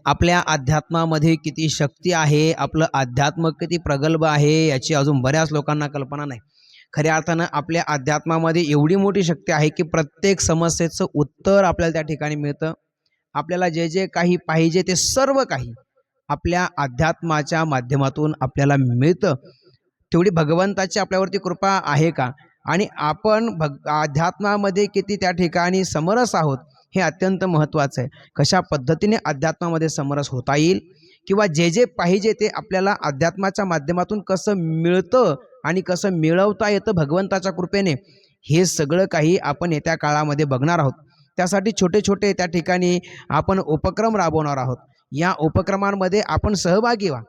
आपल्या अध्यात्मामध्ये किती शक्ती आहे, आपलं अध्यात्म किती प्रगल्भ आहे याची अजून बऱ्याच लोकांना कल्पना नाही. खऱ्या अर्थानं आपल्या अध्यात्मामध्ये एवढी मोठी शक्ती आहे की प्रत्येक समस्येचं उत्तर आपल्याला त्या ठिकाणी मिळतं. आपल्याला जे जे काही पाहिजे ते सर्व काही आपल्या अध्यात्माच्या माध्यमातून आपल्याला मिळतं. तेवढी भगवंताची आपल्यावरती कृपा आहे का? आणि आपण अध्यात्मामध्ये किती त्या ठिकाणी समरस आहोत हे अत्यंत महत्त्वाचं आहे. कशा पद्धतीने अध्यात्मामध्ये समरस होता येईल किंवा जे जे पाहिजे ते आपल्याला अध्यात्माच्या माध्यमातून कसं मिळतं आणि कसं मिळवता येतं भगवंताच्या कृपेने, हे सगळं काही आपण येत्या काळामध्ये बघणार आहोत. त्यासाठी छोटे छोटे त्या ठिकाणी आपण उपक्रम राबवणार आहोत. या उपक्रमांमध्ये आपण सहभागी व्हा.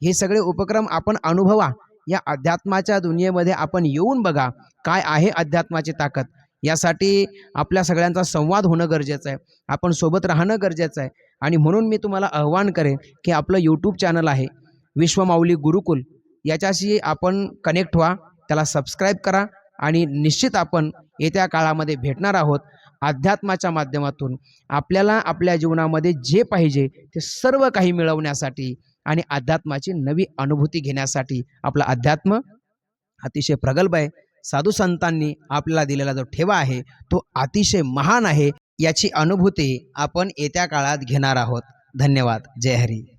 हे सगळे उपक्रम आपण अनुभवा. या अध्यात्माच्या दुनियेमध्ये आपण येऊन बघा काय आहे अध्यात्माची ताकद. यासाठी आपल्या सगळ्यांचा संवाद होणं गरजेचं आहे. आपण सोबत राहणं गरजेचं आहे. आणि म्हणून मी तुम्हाला आव्हान करेन की आपलं यूट्यूब चॅनल आहे विश्वमाऊली गुरुकुल, याच्याशी आपण कनेक्ट व्हा, त्याला सबस्क्राईब करा आणि निश्चित आपण येत्या काळामध्ये भेटणार आहोत. अध्यात्माच्या माध्यमातून आपल्याला आपल्या जीवनामध्ये जे पाहिजे ते सर्व काही मिळवण्यासाठी आणि अध्यात्माची नवी अनुभूती घेण्यासाठी. आपला अध्यात्म अतिशय प्रगल्भ आहे. साधू संतांनी आपल्याला दिलेला जो ठेवा आहे तो अतिशय महान आहे. याची अनुभूती आपण येत्या काळात घेणार आहोत. धन्यवाद. जय हरी.